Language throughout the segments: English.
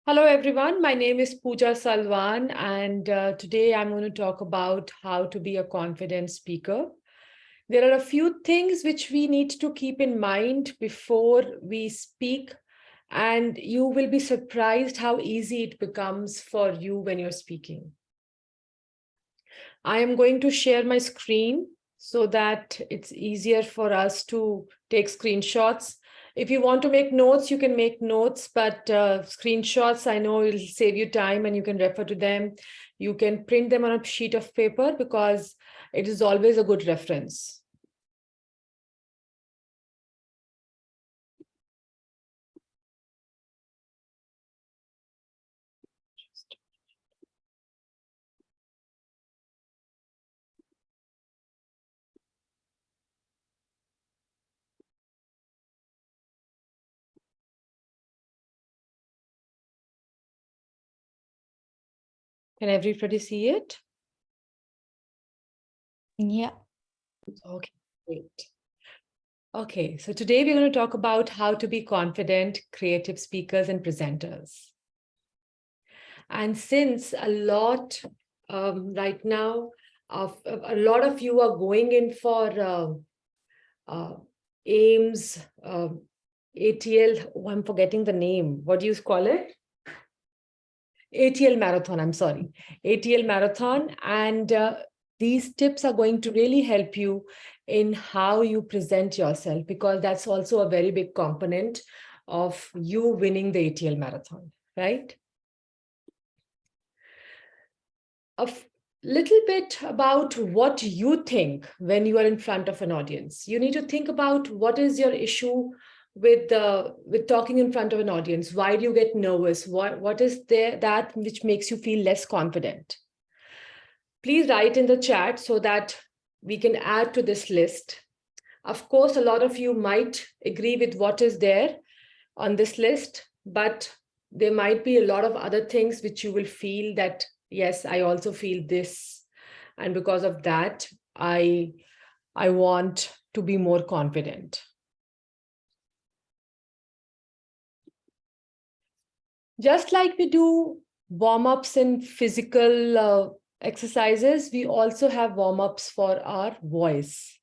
Hello, everyone. My name is Pooja Salwan, and today I'm going to talk about how to be a confident speaker. There are a few things which we need to keep in mind before we speak, and you will be surprised how easy it becomes for you when you're speaking. I am going to share my screen so that it's easier for us to take screenshots. If you want to make notes, you can make notes, but screenshots, I know it'll save you time and you can refer to them. You can print them on a sheet of paper because it is always a good reference. Can everybody see it? Yeah. Okay, great. Okay, so today we're going to talk about how to be confident, creative speakers and presenters. And since a lot right now, a lot of you are going in for AIMS, ATL, oh, I'm forgetting the name. What do you call it? ATL marathon, I'm sorry. ATL marathon. And these tips are going to really help you in how you present yourself, because that's also a very big component of you winning the ATL marathon, right? A little bit about what you think when you are in front of an audience. You need to think about what is your issue with talking in front of an audience. Why do you get nervous? What is there that which makes you feel less confident? Please write in the chat so that we can add to this list. Of course, a lot of you might agree with what is there on this list, but there might be a lot of other things which you will feel that, yes, I also feel this. And because of that, I want to be more confident. Just like we do warm-ups in physical exercises, we also have warm-ups for our voice.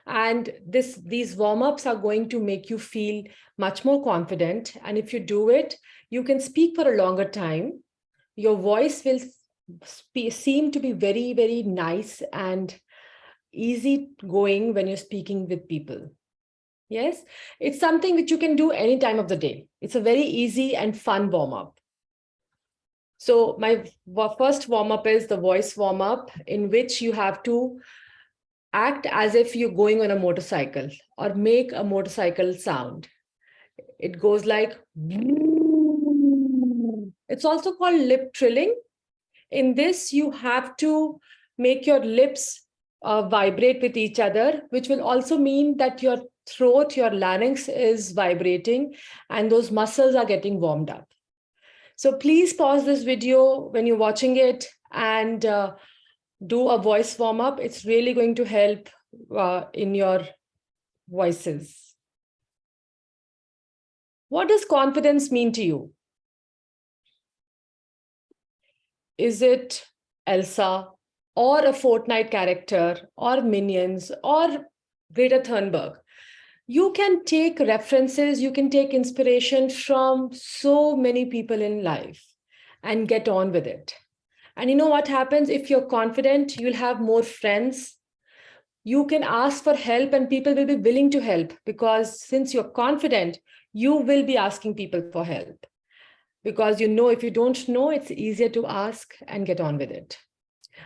And these warm-ups are going to make you feel much more confident. And if you do it, you can speak for a longer time. Your voice will seem to be very, very nice and easy going when you're speaking with people. Yes, it's something which you can do any time of the day. It's a very easy and fun warm-up. So my first warm-up is the voice warm-up, in which you have to act as if you're going on a motorcycle or make a motorcycle sound. It goes like, it's also called lip trilling. In this, you have to make your lips vibrate with each other, which will also mean that your throat, your larynx is vibrating and those muscles are getting warmed up. So please pause this video when you're watching it and do a voice warm up. It's really going to help in your voices. What does confidence mean to you? Is it Elsa or a Fortnite character or Minions or Greta Thunberg? You can take references, you can take inspiration from so many people in life and get on with it. And you know what happens? If you're confident, you'll have more friends. You can ask for help and people will be willing to help, because since you're confident, you will be asking people for help. Because you know, if you don't know, it's easier to ask and get on with it.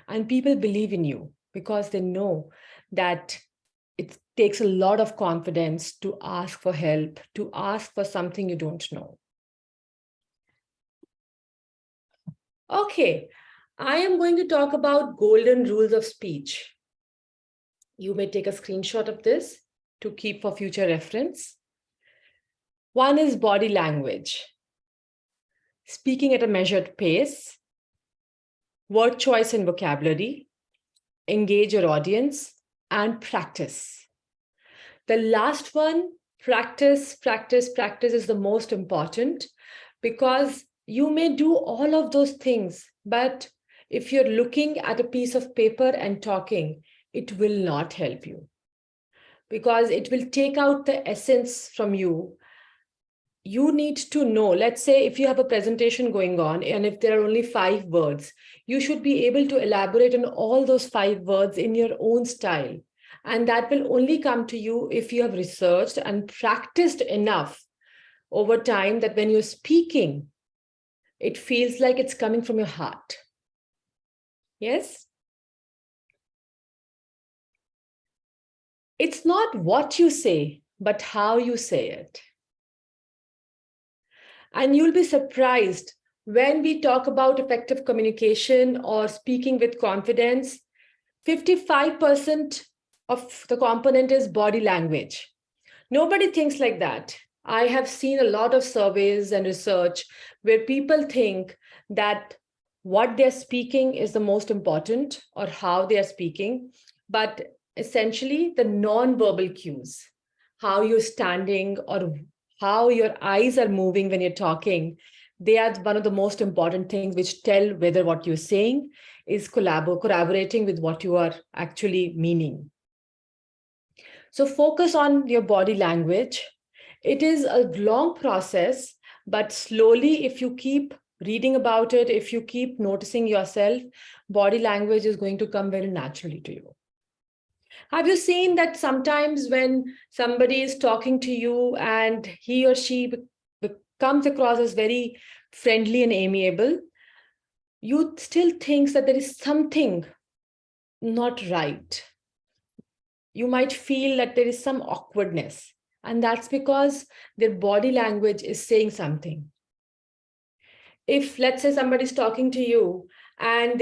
And people believe in you because they know that it takes a lot of confidence to ask for help, to ask for something you don't know. Okay, I am going to talk about golden rules of speech. You may take a screenshot of this to keep for future reference. One is body language. Speaking at a measured pace, word choice and vocabulary, engage your audience, and practice. The last one, practice is the most important, because You may do all of those things, but if you're looking at a piece of paper and talking, it will not help you because it will take out the essence from you. You need to know, let's say if you have a presentation going on and if there are only 5 words, you should be able to elaborate on all those 5 words in your own style. And that will only come to you if you have researched and practiced enough over time that when you're speaking, it feels like it's coming from your heart. Yes? It's not what you say, but how you say it. And you'll be surprised when we talk about effective communication or speaking with confidence, 55% of the component is body language. Nobody thinks like that. I have seen a lot of surveys and research where people think that what they're speaking is the most important or how they are speaking, but essentially the non-verbal cues, how you're standing or how your eyes are moving when you're talking, they are one of the most important things which tell whether what you're saying is collaborating with what you are actually meaning. So focus on your body language. It is a long process, but slowly, if you keep reading about it, if you keep noticing yourself, body language is going to come very naturally to you. Have you seen that sometimes when somebody is talking to you and he or she comes across as very friendly and amiable, you still think that there is something not right? You might feel that there is some awkwardness, and that's because their body language is saying something. If, let's say, somebody's talking to you and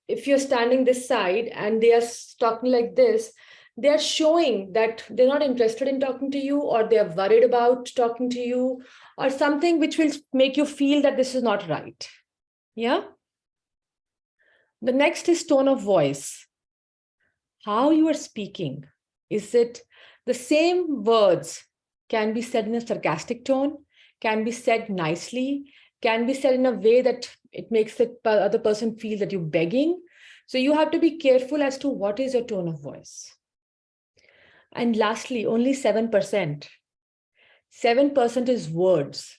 if you're standing this side and they are talking like this, they're showing that they're not interested in talking to you, or they're worried about talking to you, or something which will make you feel that this is not right. Yeah. The next is tone of voice. How you are speaking. Is it the same words can be said in a sarcastic tone, can be said nicely, can be said in a way that it makes the other person feel that you're begging. So you have to be careful as to what is your tone of voice. And lastly, only 7%. 7% is words.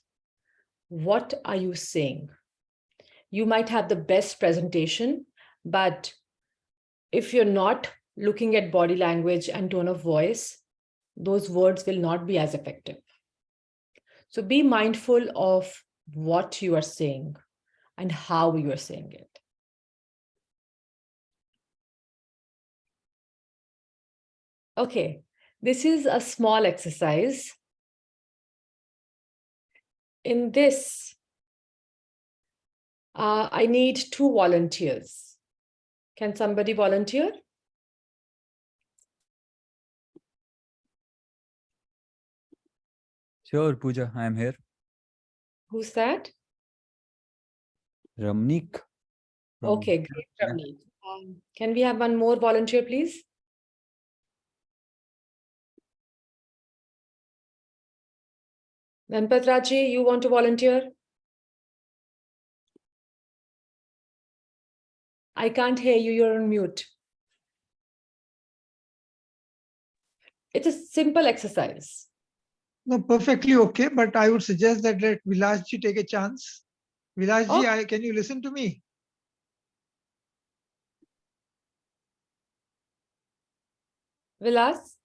What are you saying? You might have the best presentation, but if you're not looking at body language and tone of voice, those words will not be as effective. So be mindful of what you are saying and how you are saying it. Okay, this is a small exercise. In this, I need 2 volunteers. Can somebody volunteer? Sure, Pooja, I am here. Who's that? Ramnik. Okay, great, Ramneet. Can we have one more volunteer, please? Dhanpatraji, you want to volunteer? I can't hear you, you're on mute. It's a simple exercise. No, perfectly okay, but I would suggest that let Vilasji take a chance. Vilasji, Oh. can you listen to me? Vilas?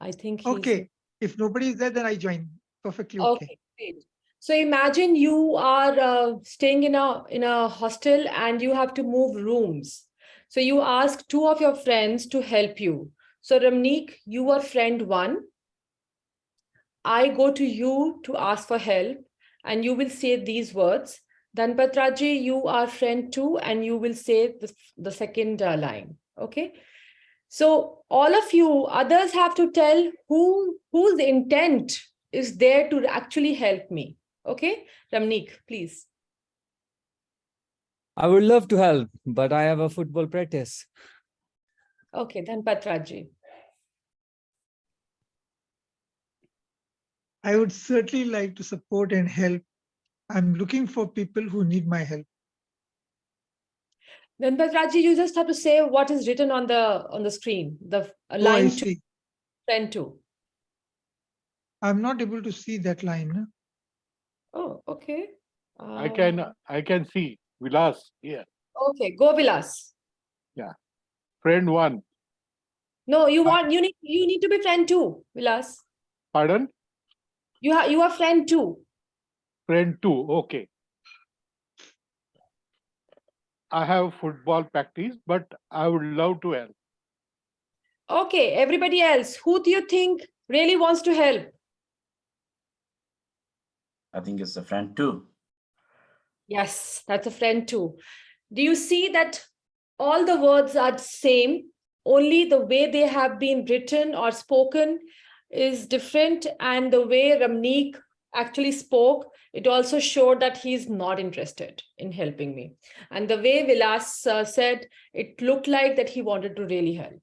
I think he's... Okay, if nobody is there, then I join. Perfectly okay. Okay, great. So imagine you are staying in a hostel and you have to move rooms. So you ask 2 of your friends to help you. So Ramneek, you are friend 1. I go to you to ask for help and you will say these words. Dhanpatraji, you are friend 2 and you will say the second line. Okay. So all of you others have to tell whose intent is there to actually help me. Okay, Ramneek, please. I would love to help, but I have a football practice. Okay, then Patraji. I would certainly like to support and help. I'm looking for people who need my help. Then, but Raji, you just have to say what is written on the screen, the Oh, I line two, see. friend two. I'm not able to see that line. Oh, okay. I can see Vilas here. Okay, go Vilas. Friend one. No, you need to be friend two, Vilas. Pardon? You are friend two. Friend two. Okay. I have football practice, but I would love to help. Okay, everybody else, who do you think really wants to help? I think it's a friend too. Yes, that's a friend too. Do you see that all the words are same, only the way they have been written or spoken is different, and the way Ramneek actually spoke, it also showed that he's not interested in helping me. And the way Vilas said, it looked like that he wanted to really help.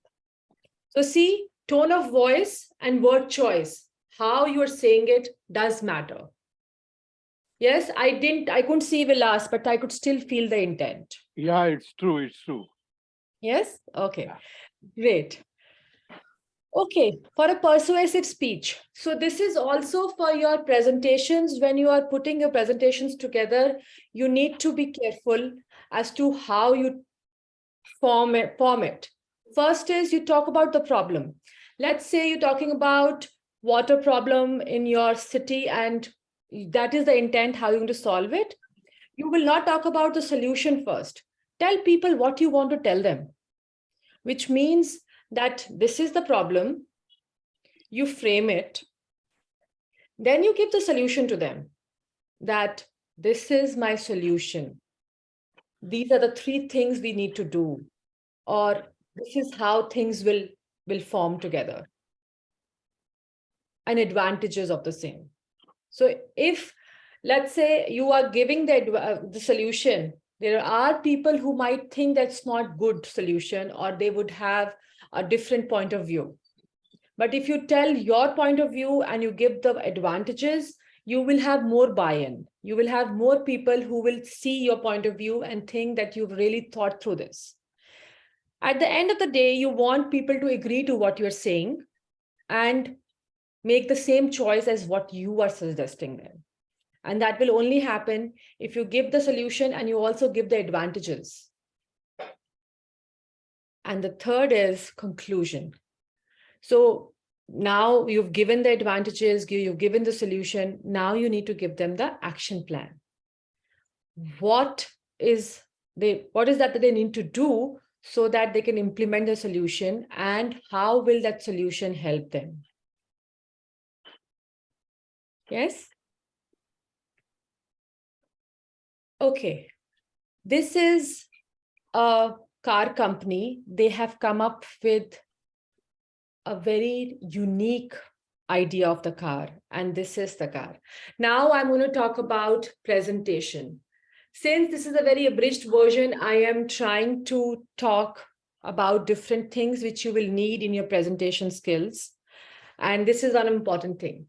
So see, tone of voice and word choice, how you're saying it does matter. Yes, I couldn't see Vilas, but I could still feel the intent. Yeah, it's true. It's true. Yes? Okay, Yeah. great. Okay, for a persuasive speech. So this is also for your presentations. When you are putting your presentations together, you need to be careful as to how you form it. First is you talk about the problem. Let's say you're talking about water problem in your city, and that is the intent, how you're going to solve it. You will not talk about the solution first. Tell people what you want to tell them, which means that this is the problem. You frame it. Then you give the solution to them, that this is my solution. These are the three things we need to do, or this is how things will form together, and advantages of the same. So if, let's say, you are giving the solution, there are people who might think that's not good solution, or they would have a different point of view. But if you tell your point of view and you give the advantages, you will have more buy-in. You will have more people who will see your point of view and think that you've really thought through this. At the end of the day, you want people to agree to what you're saying and make the same choice as what you are suggesting them. And that will only happen if you give the solution and you also give the advantages. And the third is conclusion. So now you've given the advantages, you've given the solution. Now you need to give them the action plan. What is that they need to do so that they can implement the solution, and how will that solution help them? Yes? Okay. This is a car company. They have come up with a very unique idea of the car, and this is the car. Now I'm going to talk about presentation. Since this is a very abridged version, I am trying to talk about different things which you will need in your presentation skills. And this is an important thing.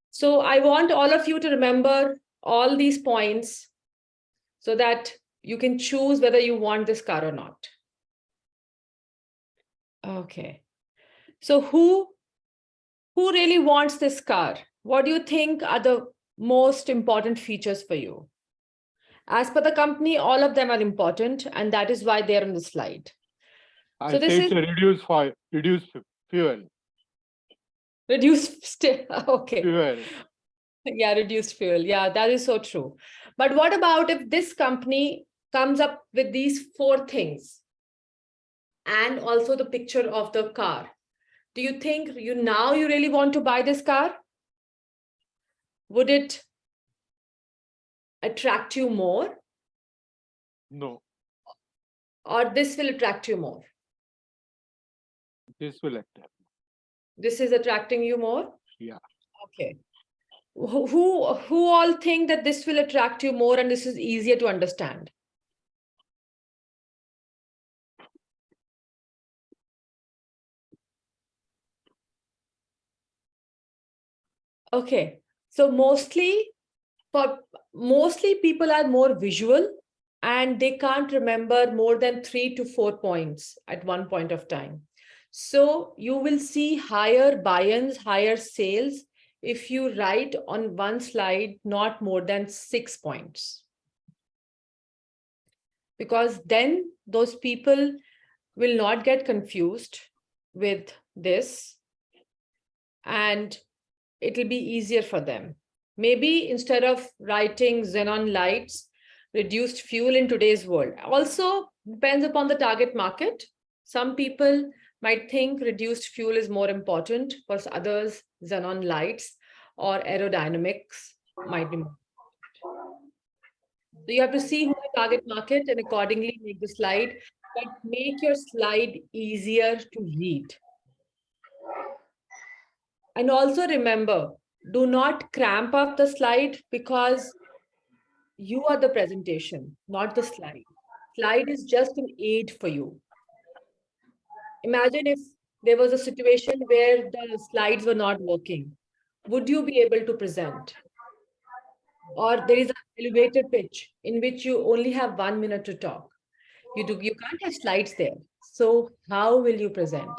So I want all of you to remember all these points so that you can choose whether you want this car or not. Okay. So who really wants this car? What do you think are the most important features for you? As per the company, all of them are important, and that is why they're on the slide. I So this say is it's reduced fuel. reduced, okay. Fuel. Yeah, reduced fuel. Yeah, that is so true. But what about if this company comes up with these four things and also the picture of the car? Do you think you really want to buy this car? Would it attract you more, No, or this will attract you more? this will act. This is attracting you more? Yeah. Okay. Who all think that this will attract you more and this is easier to understand? Okay. So mostly people are more visual and they can't remember more than 3 to 4 points at one point of time. So you will see higher buy-ins, higher sales if you write on one slide not more than 6 points. Because then those people will not get confused with this and it will be easier for them. Maybe instead of writing xenon lights, reduced fuel in today's world. Also depends upon the target market. Some people might think reduced fuel is more important, for others, xenon lights or aerodynamics might be more. So you have to see who the target market and accordingly make the slide, but make your slide easier to read. And also remember, do not cramp up the slide because you are the presentation, not the slide. Slide is just an aid for you. Imagine if there was a situation where the slides were not working. Would you be able to present? Or there is an elevator pitch in which you only have 1 minute to talk. You can't have slides there. So how will you present?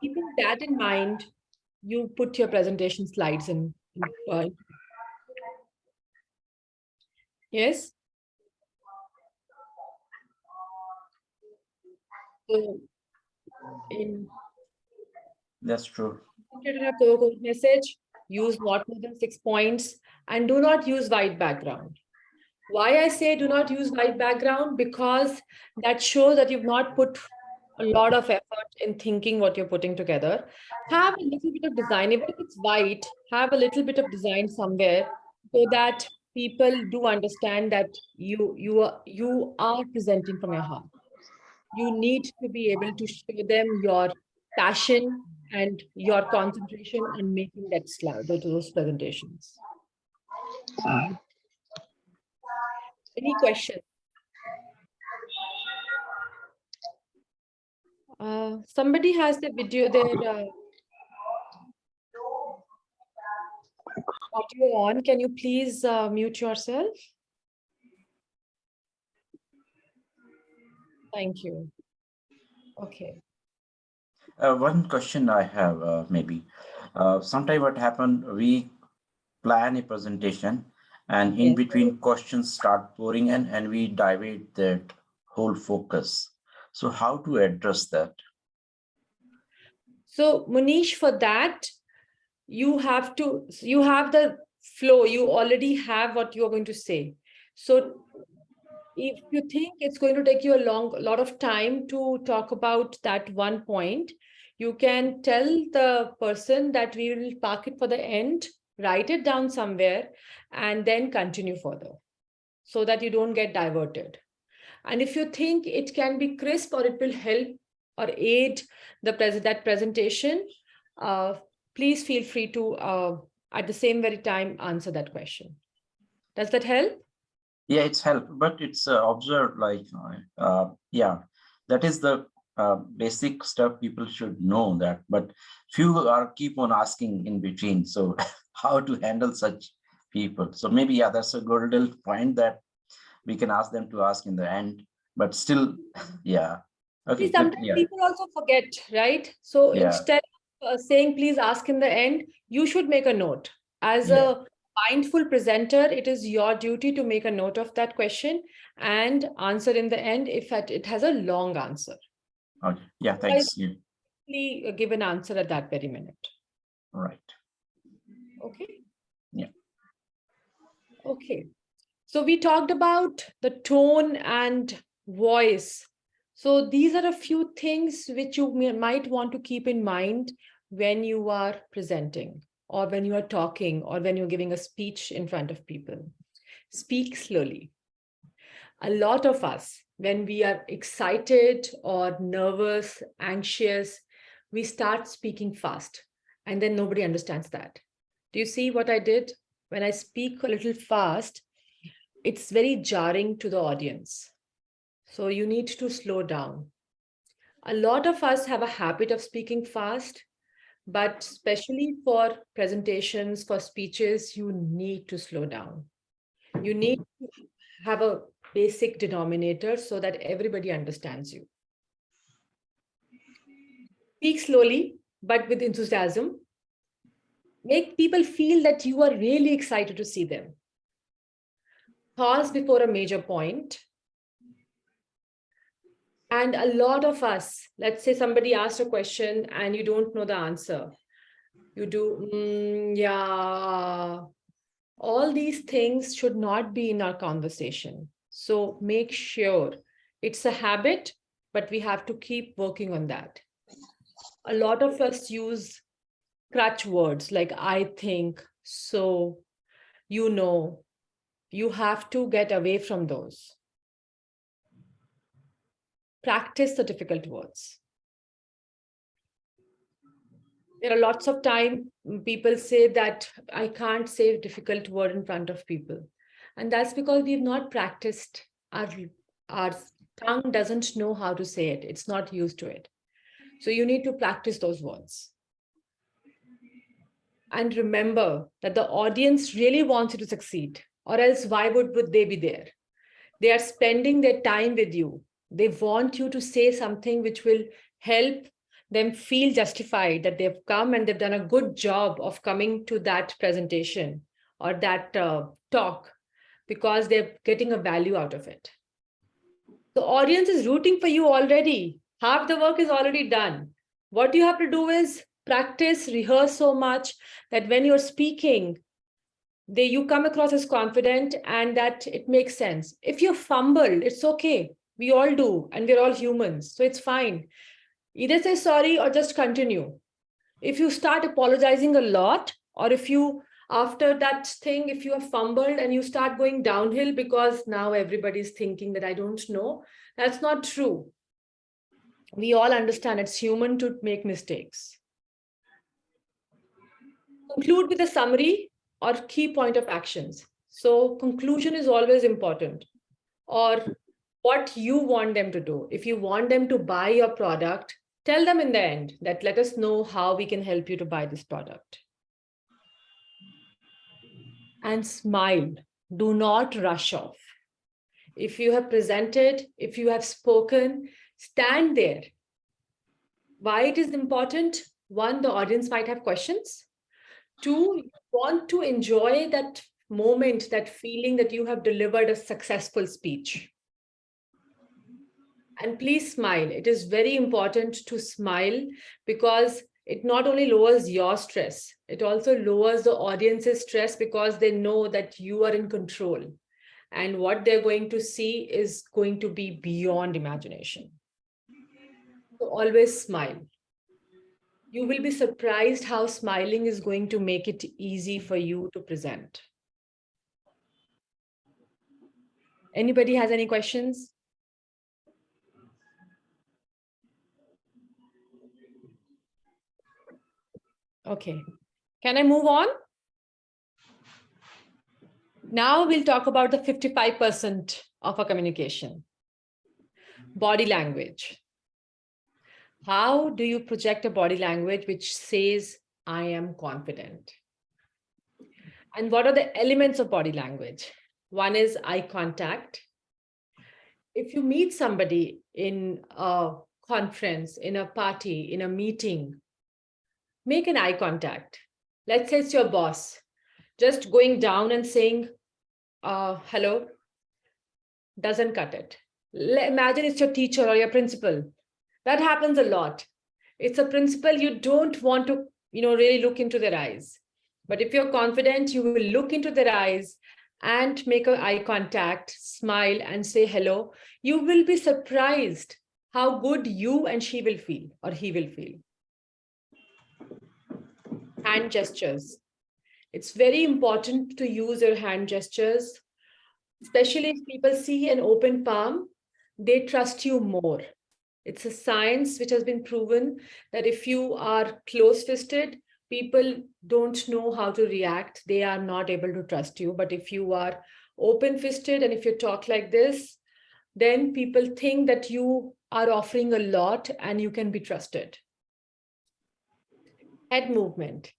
Keeping that in mind, you put your presentation slides in. Yes. So in That's true. message, use not more than 6 points and do not use white background. Why I say do not use white background? Because that shows that you've not put a lot of effort in thinking what you're putting together. Have a little bit of design, even if it's white, have a little bit of design somewhere so that people do understand that you are presenting from your heart. You need to be able to show them your passion and your concentration on making that slide, those presentations. Any questions? Somebody has the video, their audio on. Can you please mute yourself? Thank you. Okay. One question I have, maybe. Sometime what happened, we plan a presentation and in Yes. between questions start pouring in and we divert that whole focus. So how to address that? So Munish, for that, you have the flow. You already have what you are going to say. So if you think it's going to take you a lot of time to talk about that one point, you can tell the person that we will park it for the end, write it down somewhere, and then continue further so that you don't get diverted. And if you think it can be crisp or it will help or aid that presentation, please feel free to, at the same very time, answer that question. Does that help? Yeah, it's help, but it's observed like, yeah, that is the basic stuff people should know that, but few are keep on asking in between. So how to handle such people? So maybe, yeah, that's a good little point that we can ask them to ask in the end, but still, yeah. Okay, See, good. sometimes Yeah, people also forget, right? So yeah, instead of saying, please ask in the end, you should make a note. As yeah. a mindful presenter, it is your duty to make a note of that question and answer in the end if it has a long answer. Okay, yeah, Otherwise, thanks. Yeah. please give an answer at that very minute. All right. Okay. Yeah. Okay. So we talked about the tone and voice. So these are a few things which you might want to keep in mind when you are presenting or when you are talking or when you're giving a speech in front of people. Speak slowly. A lot of us, when we are excited or nervous, anxious, we start speaking fast and then nobody understands that. Do you see what I did? When I speak a little fast, it's very jarring to the audience. So you need to slow down. A lot of us have a habit of speaking fast, But especially for presentations, for speeches, you need to slow down. You need to have a basic denominator so that everybody understands you. Speak slowly, but with enthusiasm. Make people feel that you are really excited to see them. Pause before a major point. And a lot of us, let's say somebody asked a question and you don't know the answer. You do, yeah. All these things should not be in our conversation. So make sure it's a habit, but we have to keep working on that. A lot of us use crutch words like I think, so, you know. You have to get away from those. Practice the difficult words. There are lots of time people say that I can't say a difficult word in front of people. And that's because we've not practiced. Our tongue doesn't know how to say it. It's not used to it. So you need to practice those words. And remember that the audience really wants you to succeed, or else why would they be there? They are spending their time with you. They want you to say something which will help them feel justified that they've come and they've done a good job of coming to that presentation or that talk, because they're getting a value out of it. The audience is rooting for you already. Half the work is already done. What you have to do is practice, rehearse so much that when you're speaking, you come across as confident and that it makes sense. If you fumble, it's okay. We all do, and we're all humans, so it's fine. Either say sorry or just continue. If you start apologizing a lot, or if you, after that thing, if you have fumbled and you start going downhill because now everybody's thinking that I don't know, that's not true. We all understand it's human to make mistakes. Conclude with a summary or key point of actions. So conclusion is always important, or what you want them to do. If you want them to buy your product, tell them in the end that let us know how we can help you to buy this product. And smile. Do not rush off. If you have presented, if you have spoken, stand there. Why it is important? One, the audience might have questions. Two, you want to enjoy that moment, that feeling that you have delivered a successful speech. And please smile. It is very important to smile because it not only lowers your stress, it also lowers the audience's stress because they know that you are in control. And what they're going to see is going to be beyond imagination. So always smile. You will be surprised how smiling is going to make it easy for you to present. Anybody has any questions? Okay. Can I move on? Now we'll talk about the 55% of our communication. Body language. How do you project a body language which says, I am confident? And what are the elements of body language? One is eye contact. If you meet somebody in a conference, in a party, in a meeting, make an eye contact. Let's say it's your boss. Just going down and saying, hello, doesn't cut it. Imagine it's your teacher or your principal. That happens a lot. It's a principal, you don't want to, really look into their eyes. But if you're confident, you will look into their eyes and make an eye contact, smile and say hello. You will be surprised how good you and she will feel or he will feel. Hand gestures. It's very important to use your hand gestures, especially if people see an open palm, they trust you more. It's a science which has been proven that if you are close-fisted, people don't know how to react. They are not able to trust you. But if you are open-fisted and if you talk like this, then people think that you are offering a lot and you can be trusted. Head movement.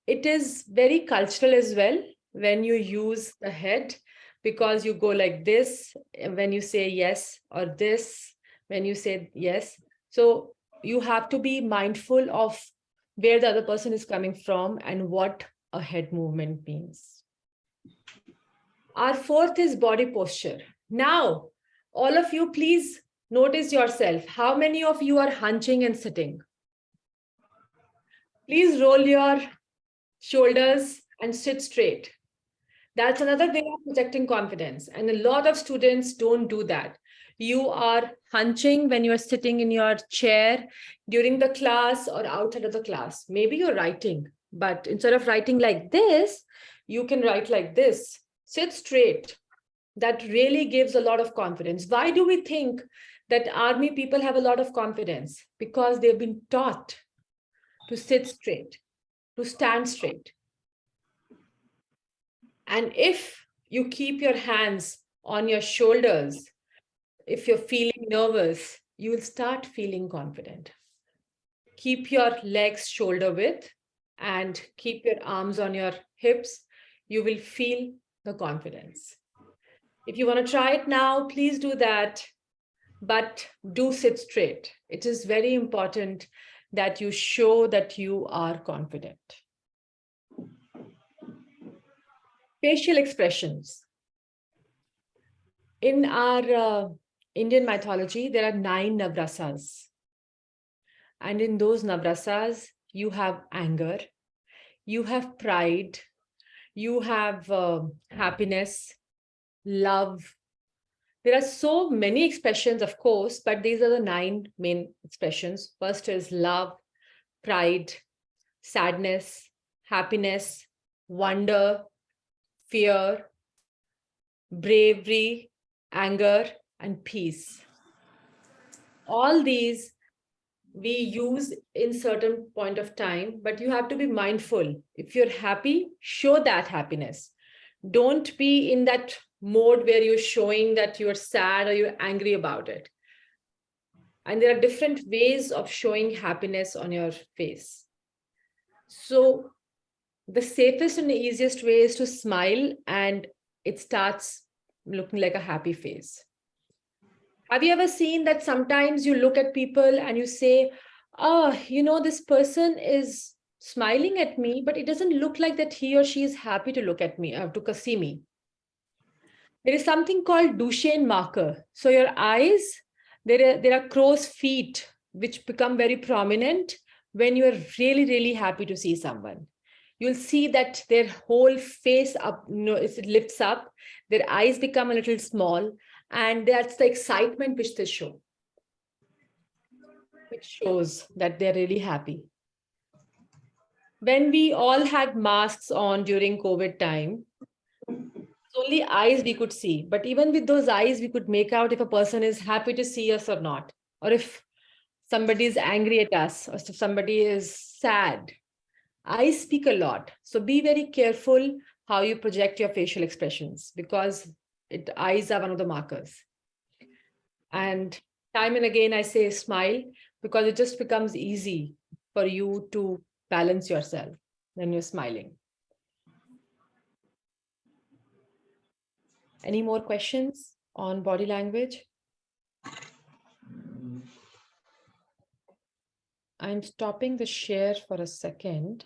It is very cultural as well when you use the head, because you go like this when you say yes, or this when you say yes. So you have to be mindful of where the other person is coming from and what a head movement means. Our fourth is body posture. Now, all of you, please notice yourself. How many of you are hunching and sitting? Please roll your shoulders and sit straight. That's another way of projecting confidence. And a lot of students don't do that. You are hunching when you're sitting in your chair during the class or outside of the class. Maybe you're writing, but instead of writing like this, you can write like this. Sit straight. That really gives a lot of confidence. Why do we think that army people have a lot of confidence? Because they've been taught to sit straight, to stand straight. And if you keep your hands on your shoulders, if you're feeling nervous, you will start feeling confident. Keep your legs shoulder width and keep your arms on your hips. You will feel the confidence. If you want to try it now, please do that, but do sit straight. It is very important that you show that you are confident. Facial expressions. In our Indian mythology, there are 9 navrasas. And in those navrasas, you have anger, you have pride, you have happiness, love. There are so many expressions, of course, but these are the 9 main expressions. First is love, pride, sadness, happiness, wonder, fear, bravery, anger, and peace. All these we use in certain point of time, but you have to be mindful. If you're happy, show that happiness. Don't be in that mode where you're showing that you're sad or you're angry about it. And there are different ways of showing happiness on your face. So the safest and the easiest way is to smile, and it starts looking like a happy face. Have you ever seen that sometimes you look at people and you say, oh, this person is smiling at me, but it doesn't look like that he or she is happy to look at me, to see me. There is something called Duchenne marker. So your eyes, there are crow's feet, which become very prominent when you're really, really happy to see someone. You'll see that their whole face it lifts up, their eyes become a little small, and that's the excitement which they show, which shows that they're really happy. When we all had masks on during COVID time, it's only eyes we could see. But even with those eyes, we could make out if a person is happy to see us or not, or if somebody is angry at us, or if somebody is sad. Eyes speak a lot. So be very careful how you project your facial expressions, because eyes are one of the markers. And time and again, I say smile, because it just becomes easy for you to balance yourself when you're smiling. Any more questions on body language? I'm stopping the share for a second.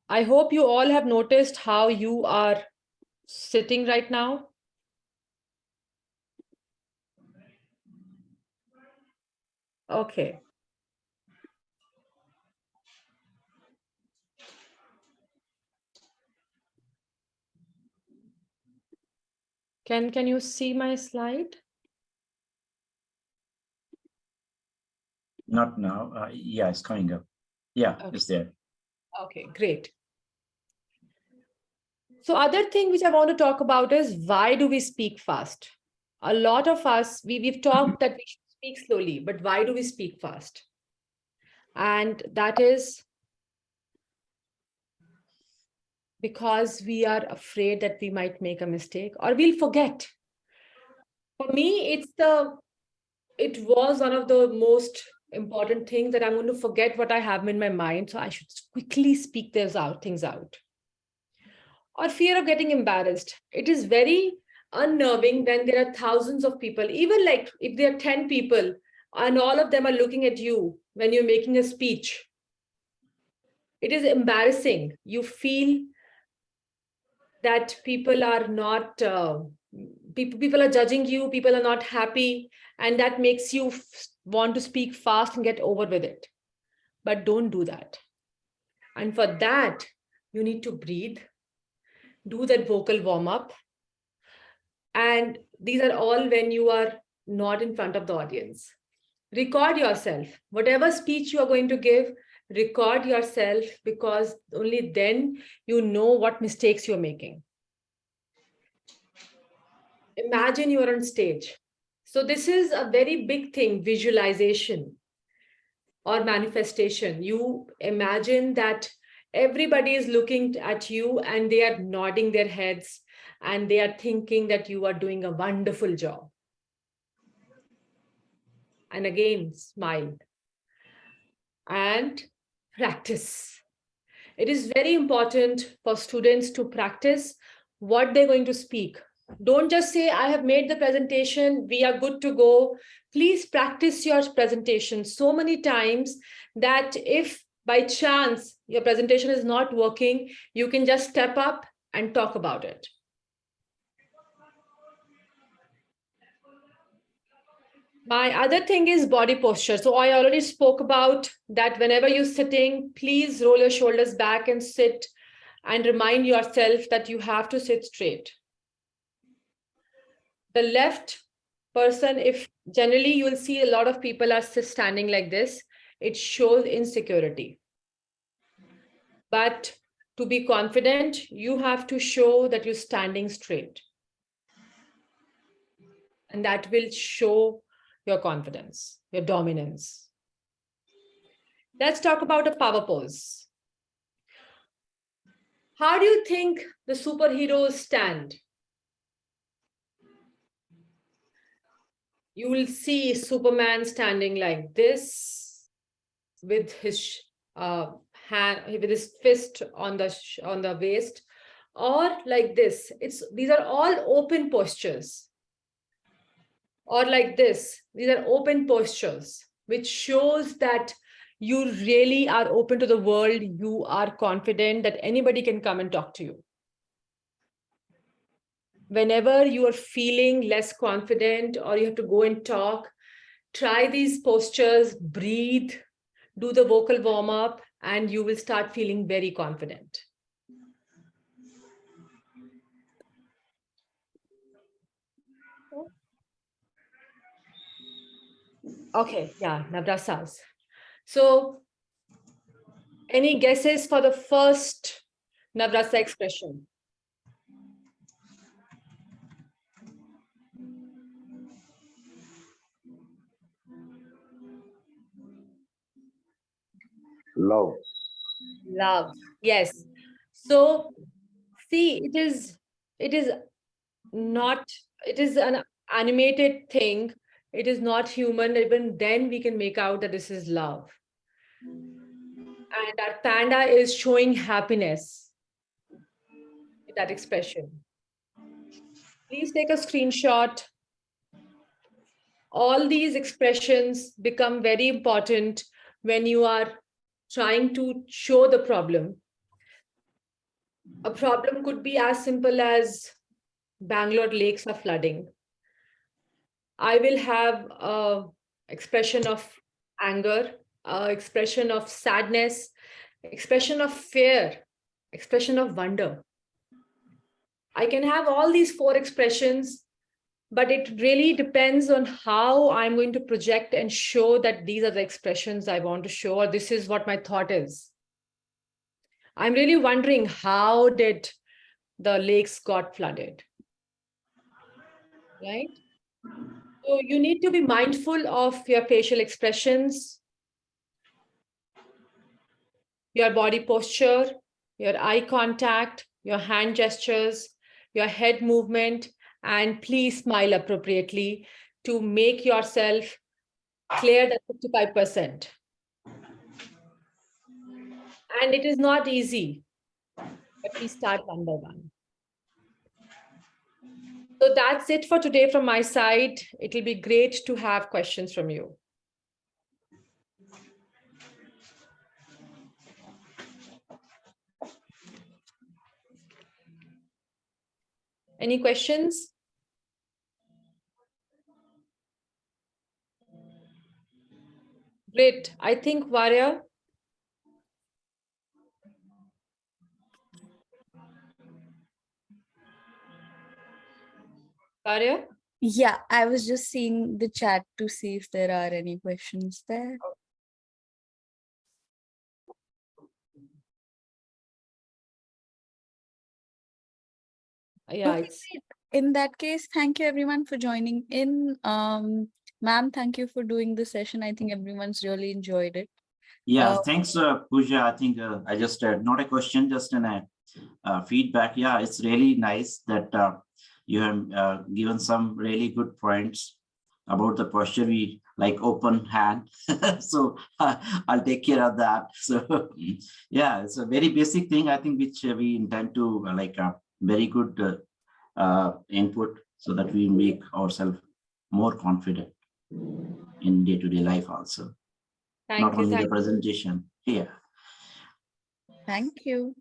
I hope you all have noticed how you are sitting right now. Okay. Can you see my slide? Not now. Yeah, it's coming up. Yeah, Okay. it's there. Okay, great. So other thing which I want to talk about is, why do we speak fast? A lot of us, we've talked that we should speak slowly, but why do we speak fast? And that is because we are afraid that we might make a mistake or we'll forget. For me, it's the it was one of the most important things that I'm going to forget what I have in my mind. So I should quickly speak things out. Or fear of getting embarrassed. It is very unnerving when there are thousands of people, even like if there are 10 people and all of them are looking at you when you're making a speech. It is embarrassing. You feel that people are not, people are judging you, people are not happy, and that makes you want to speak fast and get over with it. But don't do that. And for that, you need to breathe, do that vocal warm up. And these are all when you are not in front of the audience. Record yourself. Whatever speech you are going to give, record yourself, because only then you know what mistakes you're making. Imagine you are on stage. So this is a very big thing, visualization or manifestation. You imagine that everybody is looking at you and they are nodding their heads and they are thinking that you are doing a wonderful job. And again, smile and practice. It is very important for students to practice what they're going to speak. Don't just say, I have made the presentation, we are good to go. Please practice your presentation so many times that if by chance your presentation is not working, you can just step up and talk about it. My other thing is body posture. So I already spoke about that. Whenever you're sitting, please roll your shoulders back and sit and remind yourself that you have to sit straight. The left person, if generally you will see a lot of people are standing like this, it shows insecurity. But to be confident, you have to show that you're standing straight. And that will show your confidence, your dominance. Let's talk about a power pose. How do you think the superheroes stand? You will see Superman standing like this with his hand, with his fist on the waist, or like this. These are all open postures. Or like this. These are open postures, which shows that you really are open to the world. You are confident that anybody can come and talk to you. Whenever you are feeling less confident or you have to go and talk, try these postures, breathe, do the vocal warm up, and you will start feeling very confident. Okay, yeah, Navrasas. So, any guesses for the first Navrasa expression? Love. Love. Yes. So, see, it is not, it is an animated thing. It is not human. Even then we can make out that this is love. And our panda is showing happiness in that expression. Please take a screenshot. All these expressions become very important when you are trying to show the problem. A problem could be as simple as Bangalore lakes are flooding. I will have an expression of anger, expression of sadness, expression of fear, expression of wonder. I can have all these 4 expressions, but it really depends on how I'm going to project and show that these are the expressions I want to show, or this is what my thought is. I'm really wondering, how did the lakes got flooded? Right? So you need to be mindful of your facial expressions, your body posture, your eye contact, your hand gestures, your head movement, and please smile appropriately to make yourself cleared at 55%. And it is not easy, but we start one by one. So that's it for today from my side. It will be great to have questions from you. Any questions? Great. I think Varya. Varya? Yeah, I was just seeing the chat to see if there are any questions there. Yeah, Okay, it's great. In that case, thank you everyone for joining in. Ma'am, thank you for doing the session. I think everyone's really enjoyed it. Yeah, Uh, thanks, Pooja. I think I just not a question, just an feedback. Yeah, it's really nice that you have given some really good points about the posture. We like open hand, so I'll take care of that. So yeah, it's a very basic thing, I think, which we intend to like very good input so that we make ourselves more confident in day-to-day life also, not thank you. only the Thank you. presentation. Yeah. Thank you.